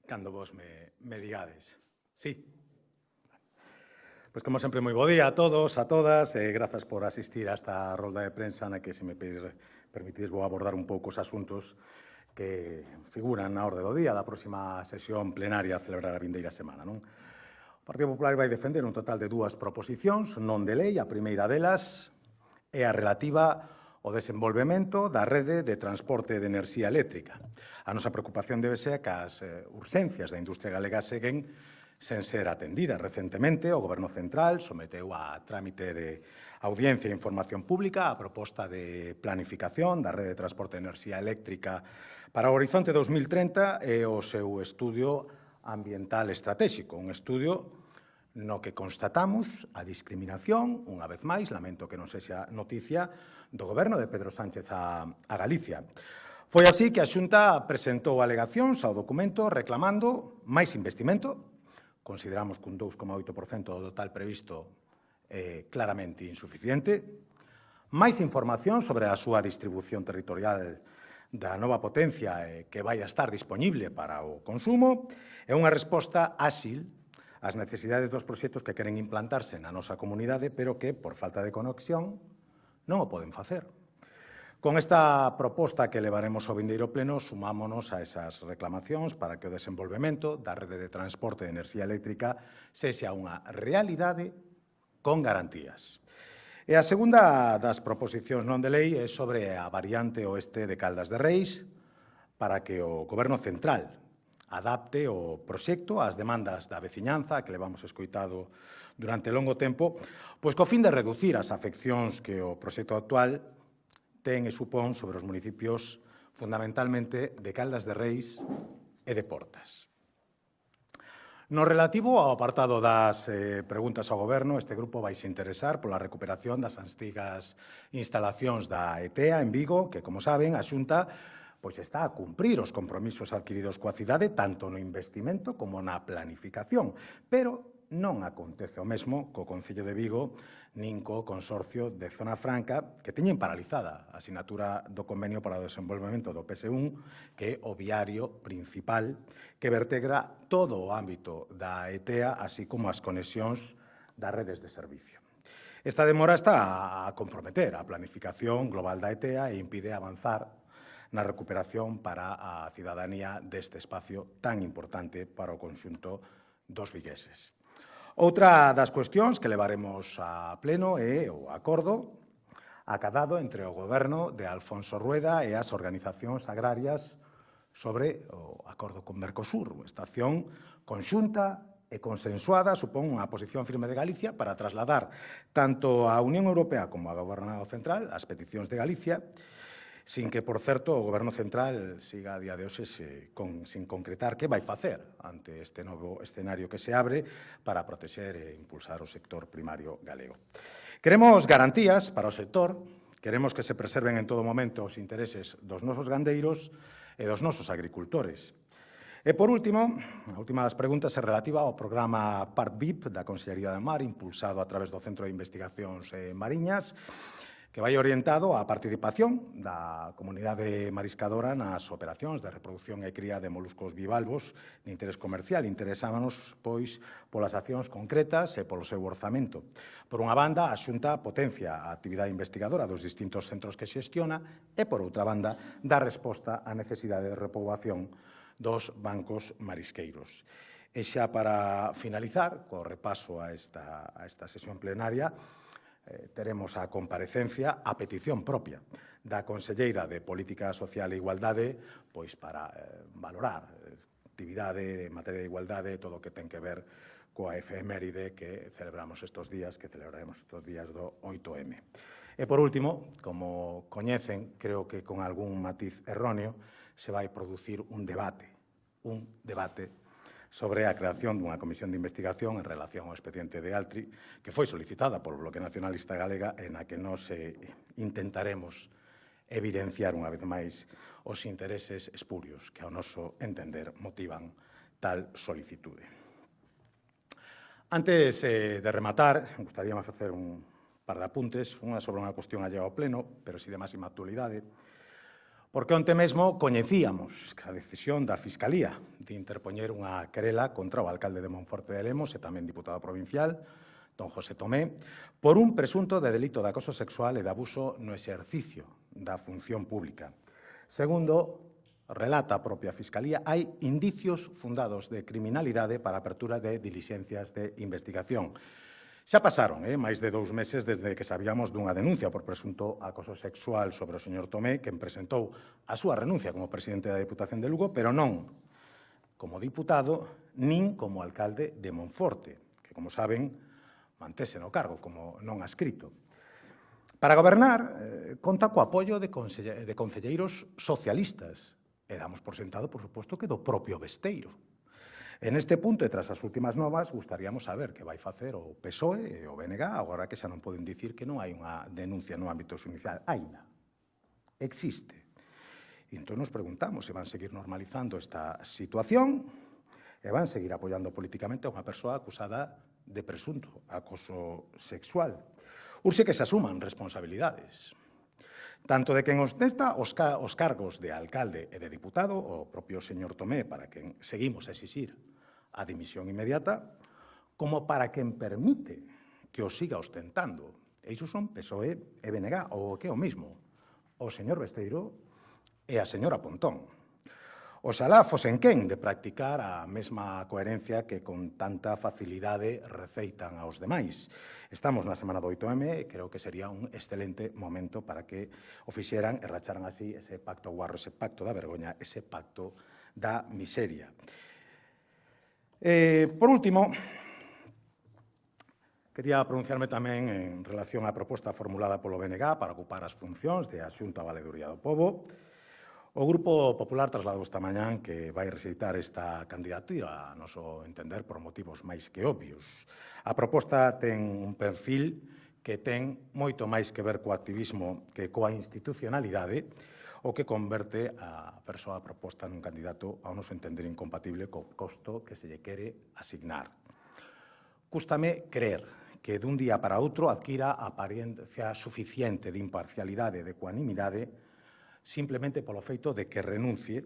cando vos me digades. Sí. Pois, como sempre, moi bo día a todos, a todas, e grazas por asistir a esta rolda de prensa na que, se me permitides, vou abordar un pouco os asuntos que figuran na orde do día da próxima sesión plenaria a celebrar a vindeira semana, non? O Partido Popular vai defender un total de 2 proposicións non de lei. A primeira delas é a relativa ao desenvolvemento da rede de transporte de enerxía eléctrica. A nosa preocupación debe ser que as urxencias da industria galega seguen sen ser atendidas. Recentemente, o Goberno Central someteu a trámite de audiencia e información pública a proposta de planificación da rede de transporte de enerxía eléctrica para o horizonte 2030 e o seu estudio ambiental estratégico, un estudio no que constatamos a discriminación, unha vez máis, lamento que non sexa noticia, do Goberno de Pedro Sánchez a Galicia. Foi así que a Xunta presentou alegacións ao documento reclamando máis investimento. Consideramos que un 2,8% do total previsto é claramente insuficiente. Máis información sobre a súa distribución territorial da nova potencia que vai a estar disponible para o consumo e unha resposta áxil ás necesidades dos proxectos que queren implantarse na nosa comunidade, pero que, por falta de conexión, non o poden facer. Con esta proposta que levaremos ao vindeiro pleno, sumámonos a esas reclamacións para que o desenvolvemento da rede de transporte de enerxía eléctrica sexa unha realidade con garantías. E a segunda das proposicións non de lei é sobre a variante oeste de Caldas de Reis para que o Goberno Central adapte o proxecto ás demandas da veciñanza que levamos escoitado durante longo tempo, pois co fin de reducir as afeccións que o proxecto actual ten e supón sobre os municipios fundamentalmente de Caldas de Reis e de Portas. No relativo ao apartado das preguntas ao Goberno, este grupo vai se interesar pola recuperación das antigas instalacións da ETEA en Vigo, que, como saben, a Xunta pois está a cumprir os compromisos adquiridos coa cidade tanto no investimento como na planificación, pero non acontece o mesmo co Concello de Vigo nin co Consorcio de Zona Franca, que teñen paralizada a sinatura do convenio para o desenvolvemento do PS1, que é o viario principal que vertegra todo o ámbito da ETEA, así como as conexións das redes de servicio. Esta demora está a comprometer a planificación global da ETEA e impide avanzar na recuperación para a cidadanía deste espacio tan importante para o conxunto dos vigueses. Outra das cuestións que levaremos a pleno é o acordo acadado entre o Goberno de Alfonso Rueda e as organizacións agrarias sobre o acordo con Mercosur. Esta acción conxunta e consensuada supón unha posición firme de Galicia para trasladar tanto á Unión Europea como ao Goberno Central as peticións de Galicia, sin que, por certo, o Goberno Central siga a día de hoxe sin concretar que vai facer ante este novo escenario que se abre para protexer e impulsar o sector primario galego. Queremos garantías para o sector, queremos que se preserven en todo momento os intereses dos nosos gandeiros e dos nosos agricultores. E, por último, a última das preguntas é relativa ao programa PART-VIP da Consellería de Mar, impulsado a través do Centro de Investigacións Mariñas, que vai orientado á participación da comunidade mariscadora nas operacións de reproducción e cría de moluscos bivalvos de interés comercial. Interesámonos, pois, polas accións concretas e polo seu orzamento. Por unha banda, a Xunta potencia a actividade investigadora dos distintos centros que xestiona e, por outra banda, dá resposta á necesidade de repoboación dos bancos marisqueiros. E xa para finalizar, co repaso a esta sesión plenaria, teremos a comparecencia a petición propia da Conselleira de Política Social e Igualdade pois para valorar actividade en materia de igualdade, todo o que ten que ver coa efeméride que celebraremos estes días do 8M. E, por último, como coñecen, creo que con algún matiz erróneo, se vai producir un debate sobre a creación dunha comisión de investigación en relación ao expediente de Altri, que foi solicitada polo Bloque Nacionalista Galega e na que nos intentaremos evidenciar unha vez máis os intereses espurios que, ao noso entender, motivan tal solicitude. Antes de rematar, gustaríame facer un par de apuntes, unha sobre unha cuestión allega ao pleno, pero si de máxima actualidade. Porque onte mesmo coñecíamos a decisión da Fiscalía de interpoñer unha querela contra o alcalde de Monforte de Lemos e tamén diputado provincial, don José Tomé, por un presunto de delito de acoso sexual e de abuso no exercicio da función pública. Segundo, relata a propia Fiscalía, hai indicios fundados de criminalidade para a apertura de dilixencias de investigación. Xa pasaron máis de 2 meses desde que sabíamos dunha denuncia por presunto acoso sexual sobre o señor Tomé, quen presentou a súa renuncia como presidente da Deputación de Lugo, pero non como diputado nin como alcalde de Monforte, que, como saben, mantese no cargo, como non adscrito. Para gobernar, conta co apoio de concelleiros socialistas, e damos por sentado, por suposto, que do propio Besteiro. En este punto, e tras as últimas novas, gustaríamos saber que vai facer o PSOE e o BNG, agora que xa non poden dicir que non hai unha denuncia no ámbito xudicial. Haina. Existe. E entón nos preguntamos se van seguir normalizando esta situación e van seguir apoiando políticamente a unha persoa acusada de presunto acoso sexual. Urxe que se asuman responsabilidades, tanto de quen ostenta os cargos de alcalde e de diputado, o propio señor Tomé, para quen seguimos a exixir a dimisión inmediata, como para quen permite que o siga ostentando. E iso son PSOE e BNG, ou que é o mismo, o señor Besteiro e a señora Pontón. Oxalá fosen quen de practicar a mesma coherencia que con tanta facilidade receitan aos demais. Estamos na semana do 8M e creo que sería un excelente momento para que o fixeran e racharan así ese pacto guarro, ese pacto da vergoña, ese pacto da miseria. Por último, quería pronunciarme tamén en relación á proposta formulada polo BNG para ocupar as funcións de Xunta Valeduría do Pobo. O Grupo Popular trasladou esta mañán que vai rexeitar esta candidatura, a noso entender, por motivos máis que obvios. A proposta ten un perfil que ten moito máis que ver co activismo que coa institucionalidade, o que converte a persoa proposta nun candidato ao noso entender incompatible co costo que se lle quere asignar. Cústame creer que dun día para outro adquira a apariencia suficiente de imparcialidade e de ecuanimidade simplemente polo feito de que renuncie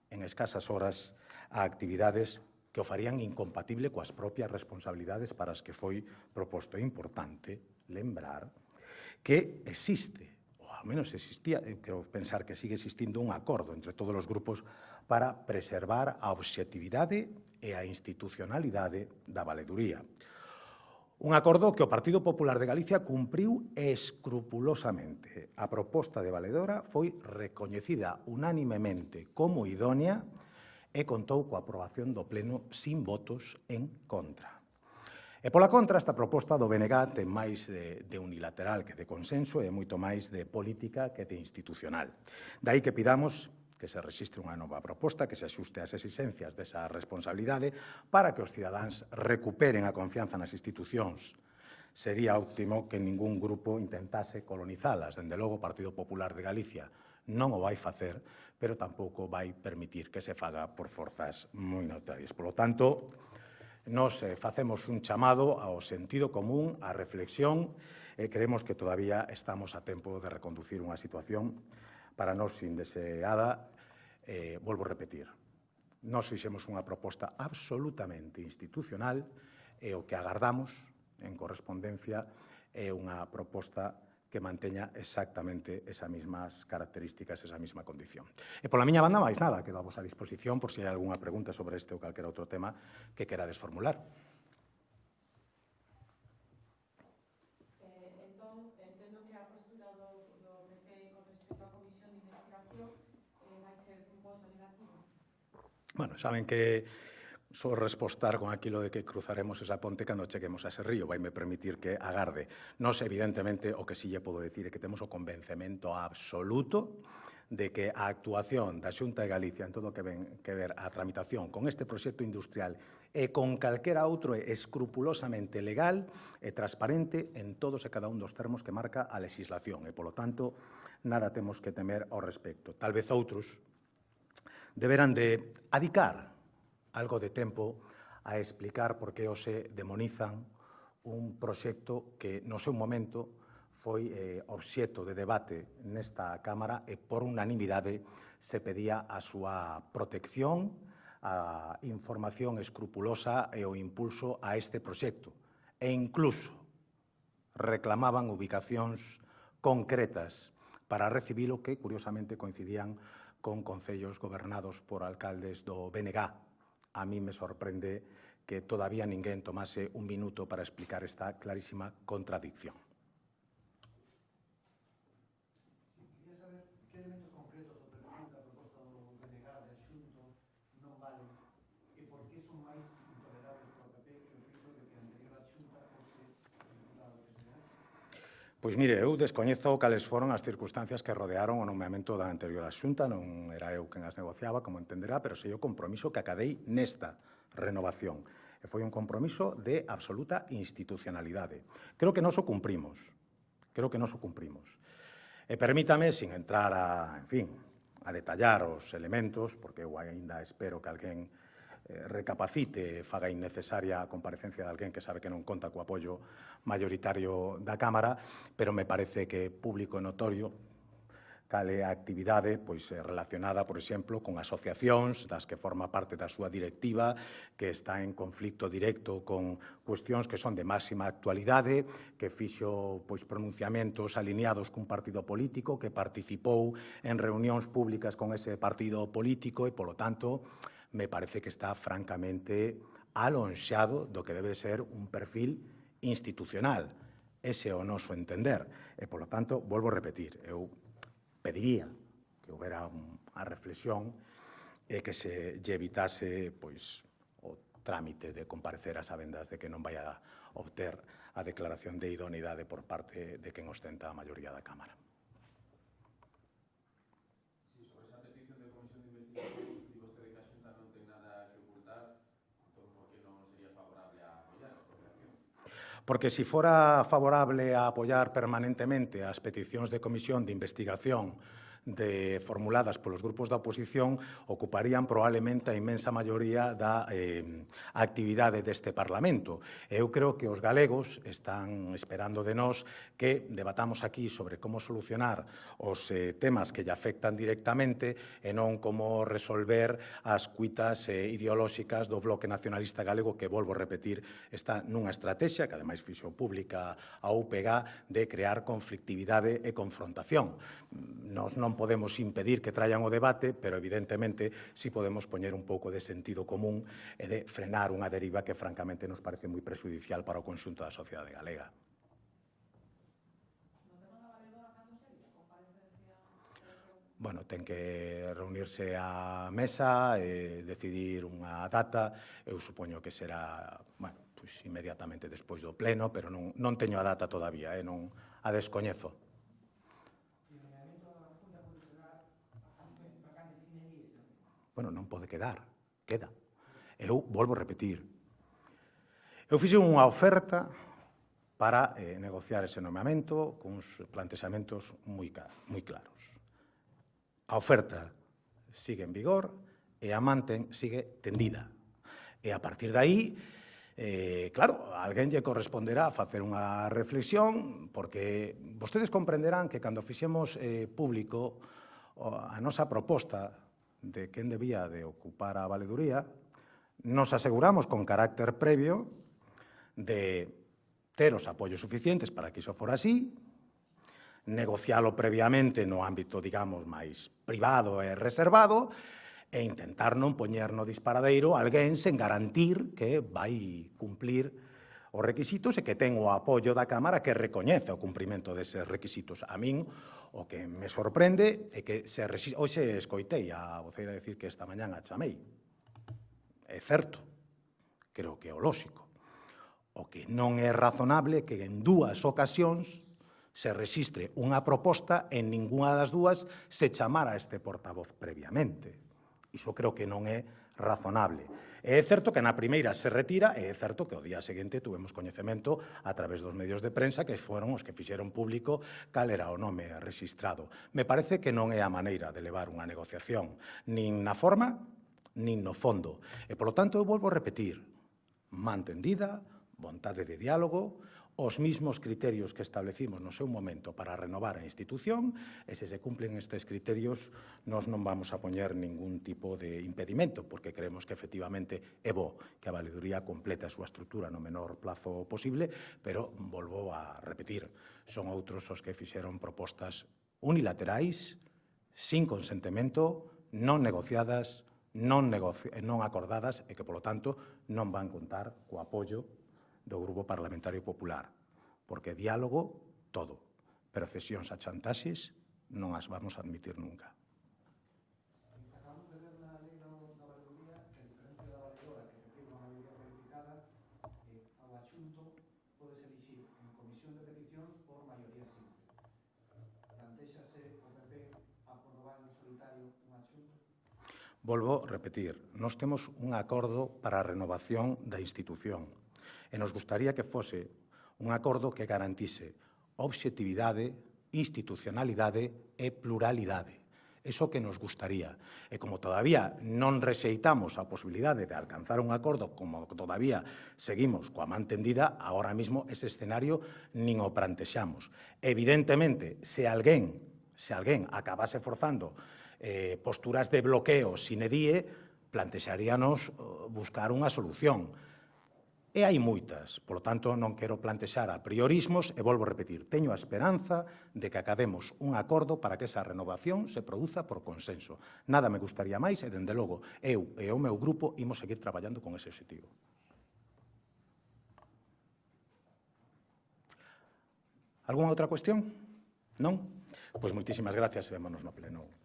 en escasas horas a actividades que o farían incompatible coas propias responsabilidades para as que foi proposto. É importante lembrar que existe, ou ao menos existía, eu quero pensar que sigue existindo un acordo entre todos os grupos para preservar a obxectividade e a institucionalidade da valeduría. Un acordo que o Partido Popular de Galicia cumpriu escrupulosamente. A proposta de valedora foi recoñecida unánimemente como idónea e contou coa aprobación do Pleno sin votos en contra. E pola contra, esta proposta do BNG ten máis de unilateral que de consenso e moito máis de política que de institucional. Daí que pidamos que se rexistre unha nova proposta que se axuste ás exigencias desa responsabilidade para que os cidadáns recuperen a confianza nas institucións. Sería óptimo que ningún grupo intentase colonizalas. Dende logo, o Partido Popular de Galicia non o vai facer, pero tampouco vai permitir que se faga por forzas moi notarias. Por lo tanto, nos facemos un chamado ao sentido común, á reflexión, e creemos que todavía estamos a tempo de reconducir unha situación para nós indeseada. Volvo a repetir, nós fixemos unha proposta absolutamente institucional e o que agardamos en correspondencia é unha proposta que manteña exactamente esas mesmas características, esa mesma condición. E pola miña banda, máis nada, quedo a vosa disposición por se hai algunha pregunta sobre este ou calquera outro tema que querades formular. Entón, entendo que a postura do PP con respecto á comisión de investigación vai ser un voto negativo. Bueno, saben que só respostar con aquilo de que cruzaremos esa ponte cando cheguemos a ese río. Vaime permitir que agarde. Nos, evidentemente, o que si lle podo dicir é que temos o convencemento absoluto de que a actuación da Xunta de Galicia en todo o que ven que ver a tramitación con este proxecto industrial e con calquera outro é escrupulosamente legal e transparente en todos e cada un dos termos que marca a legislación e, polo tanto, nada temos que temer ao respecto. Tal vez outros deberán de adicar algo de tempo a explicar por que hoxe demonizan un proxecto que no seu momento foi obxecto de debate nesta Cámara e por unanimidade se pedía a súa protección, a información escrupulosa e o impulso a este proxecto. E incluso reclamaban ubicacións concretas para recibilo que, curiosamente, coincidían con concellos gobernados por alcaldes do BNG. A mí me sorprende que todavía ninguén tomase un minuto para explicar esta clarísima contradicción. Quería saber que elementos concretos do perfil da proposta do BNG de Axunto non valen e por que son máis intolerables por PP que o feito de que a anterior Axunta fose diputado presidente? Pois mire, eu descoñezo cales foron as circunstancias que rodearon o nomeamento da anterior Xunta, non era eu quen as negociaba, como entenderá, pero sei o compromiso que acadei nesta renovación. E foi un compromiso de absoluta institucionalidade. Creo que nos o cumprimos. E permítame, sin entrar a detallar os elementos, porque eu ainda espero que alguén recapacite e faga innecesaria a comparecencia de alguén que sabe que non conta co apoio maioritario da Cámara, pero me parece que é público e notorio cal é a actividade relacionada, por exemplo, con asociacións das que forma parte da súa directiva, que está en conflicto directo con cuestións que son de máxima actualidade, que fixo pronunciamentos alineados cun partido político, que participou en reunións públicas con ese partido político e, polo tanto, me parece que está francamente alonxado do que debe ser un perfil institucional. Ese é o noso entender. E, polo tanto, volvo a repetir, eu pediría que houbera unha reflexión e que se lle evitase o trámite de comparecer a sabendas de que non vai a obter a declaración de idoneidade por parte de quen ostenta a maioría da Cámara. Porque se fora favorable a apoiar permanentemente as peticións de comisión de investigación formuladas polos grupos da oposición, ocuparían probablemente a inmensa maioría da actividade deste Parlamento. Eu creo que os galegos están esperando de nós que debatamos aquí sobre como solucionar os temas que lle afectan directamente e non como resolver as cuitas ideolóxicas do Bloque Nacionalista Galego, que, volvo a repetir, está nunha estrategia, que ademais fixo pública a UPG, de crear conflictividade e confrontación. Nos non podemos impedir que traian o debate, pero evidentemente si podemos poñer un pouco de sentido común e de frenar unha deriva que francamente nos parece moi prexudicial para o conxunto da sociedade galega. Bueno, ten que reunirse a mesa e decidir unha data. Eu supoño que será, inmediatamente despois do pleno, pero non teño a data todavía, non a descoñezo. Bueno, non pode quedar, queda. Eu volvo a repetir. Eu fixe unha oferta para negociar ese nomeamento con uns plantexamentos moi claros. A oferta sigue en vigor e a manten sigue tendida. E a partir de aí, claro, a alguén lle corresponderá facer unha reflexión, porque vostedes comprenderán que cando fixemos público a nosa proposta de quen debía de ocupar a valeduría, nos aseguramos con carácter previo de ter os apoios suficientes para que iso fora así, negocialo previamente no ámbito, digamos, máis privado e reservado, e intentar non poñer no disparadeiro alguén sen garantir que vai cumplir os requisitos e que ten o apoio da Cámara que recoñece o cumprimento deses requisitos. A min o que me sorprende é que hoxe escoitei a voceira decir que esta mañán a chamei. É certo, creo que é o lóxico. O que non é razonable que en dúas ocasións se rexistre unha proposta e en ninguna das dúas se chamara a este portavoz previamente. Iso creo que non é razonable. É certo que na primeira se retira e é certo que o día seguinte tuvemos coñecemento a través dos medios de prensa que foron os que fixeron público cal era o nome rexistrado. Me parece que non é a maneira de levar unha negociación, nin na forma, nin no fondo. E, polo tanto, eu volvo a repetir, mantendida, vontade de diálogo, os mismos criterios que establecimos no seu momento para renovar a institución, e se cumplen estes criterios, nós non vamos a poñer ningún tipo de impedimento, porque creemos que efectivamente é bo que a valeduría complete a súa estrutura no menor plazo posible, pero volvo a repetir, son outros os que fixeron propostas unilaterais, sin consentimento, non negociadas, non acordadas e que, polo tanto, non van contar co apoio do Grupo Parlamentario Popular, porque diálogo, todo, pero cesións a chantaxes non as vamos a admitir nunca. Acabamos de ver na lei da valeduría que, a diferencia da valedora, que requiere unha maioría cualificada, ao adxunto podes elixir en comisión de peticións por maioría simple. Plantéxase o PP aprobar en solitario un adxunto? Volvo a repetir, nós temos un acordo para a renovación da institución e nos gustaría que fose un acordo que garantise obxectividade, institucionalidade e pluralidade. Eso que nos gustaría. E como todavía non rexeitamos a posibilidade de alcanzar un acordo, como todavía seguimos coa man tendida, agora mesmo ese escenario nin o plantexamos. Evidentemente, se alguén acabase forzando posturas de bloqueo sine die, plantexaríanos buscar unha solución. E hai moitas, polo tanto, non quero plantexar a priorismos e volvo a repetir, teño a esperanza de que academos un acordo para que esa renovación se produza por consenso. Nada me gustaría máis e, dende logo, eu e o meu grupo imos seguir traballando con ese objetivo. Algúna outra cuestión? Non? Pois moitísimas gracias e vémonos no pleno.